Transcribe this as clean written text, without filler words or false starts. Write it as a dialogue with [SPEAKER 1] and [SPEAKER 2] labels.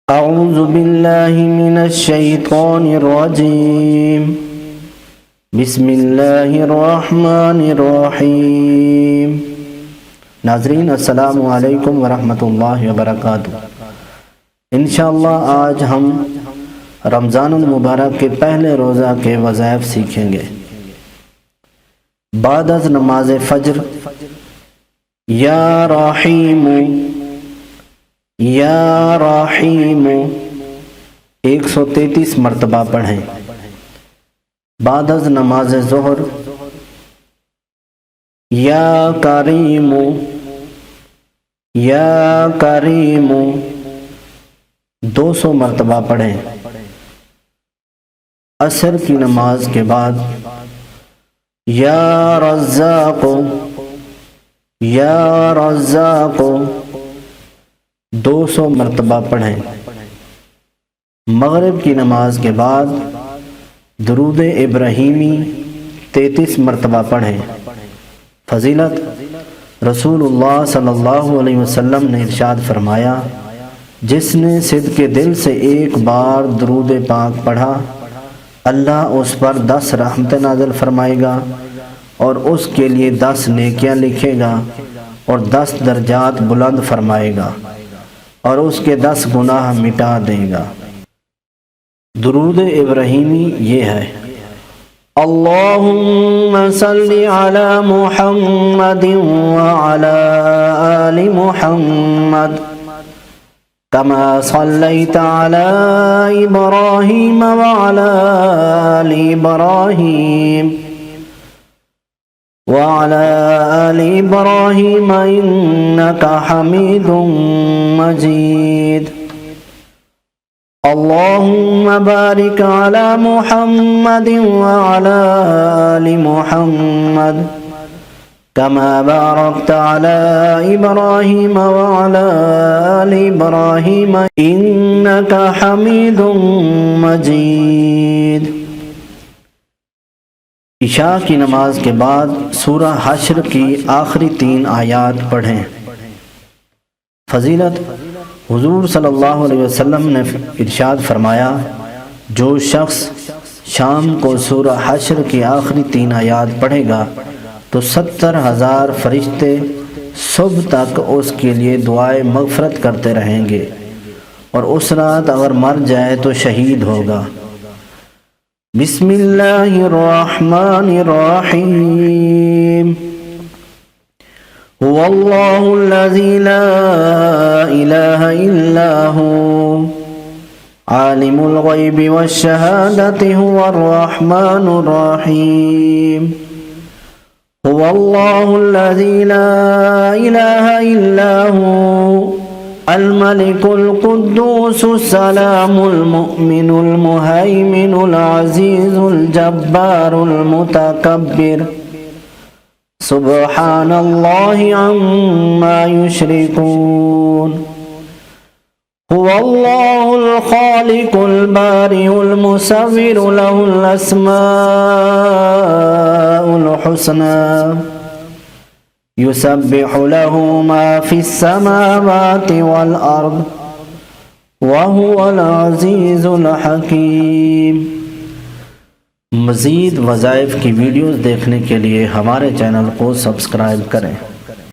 [SPEAKER 1] اعوذ باللہ من الشیطان الرجیم بسم اللہ الرحمن الرحیم۔ ناظرین السلام علیکم ورحمۃ اللہ وبرکاتہ۔ انشاءاللہ آج ہم رمضان المبارک کے پہلے روزہ کے وظائف سیکھیں گے۔ بعد از نماز فجر یا رحیم یا رحیم 133 مرتبہ پڑھیں۔ بعد از نماز ظہر یا کریم یا کریم 200 مرتبہ پڑھیں۔ عصر کی نماز کے بعد یا رزاق یا رزاق 200 مرتبہ پڑھیں۔ مغرب کی نماز کے بعد درود ابراہیمی 33 مرتبہ پڑھیں۔ فضیلت رسول اللہ صلی اللہ علیہ وسلم نے ارشاد فرمایا، جس نے صدق دل سے ایک بار درود پاک پڑھا اللہ اس پر 10 رحمت نازل فرمائے گا اور اس کے لیے 10 نیکیاں لکھے گا اور 10 درجات بلند فرمائے گا اور اس کے 10 گناہ مٹا دے گا۔ درود ابراہیمی یہ ہے: اللہم صلی علی محمد وعلی آل محمد کما صلیت علی ابراہیم وعلی آل ابراہیم وعلى آل إبراهيم إنك حميد مجيد۔ اللهم بارك على محمد وعلى آل محمد كما باركت على إبراهيم وعلى آل إبراهيم إنك حميد مجيد۔ عشاء کی نماز کے بعد سورہ حشر کی آخری 3 آیات پڑھیں۔ فضیلت حضور صلی اللہ علیہ وسلم نے ارشاد فرمایا، جو شخص شام کو سورہ حشر کی آخری 3 آیات پڑھے گا تو 70,000 فرشتے صبح تک اس کے لیے دعائے مغفرت کرتے رہیں گے، اور اس رات اگر مر جائے تو شہید ہوگا۔ بسم اللہ الرحمن الرحیم۔ هو اللہ الذی لا الہ الا ہو عالم الغیب والشہادۃ هو الرحمن الرحیم۔ هو اللہ الذی لا الہ الا ہو الملك القدوس السلام المؤمن المهيمن العزيز الجبار المتكبر سبحان الله عما يشركون۔ هو الله الخالق البارئ المصور له الأسماء الحسنى يسبح له ما في السماوات والأرض وهو العزيز الحكيم۔ مزید وظائف کی ویڈیوز دیکھنے کے لیے ہمارے چینل کو سبسکرائب کریں۔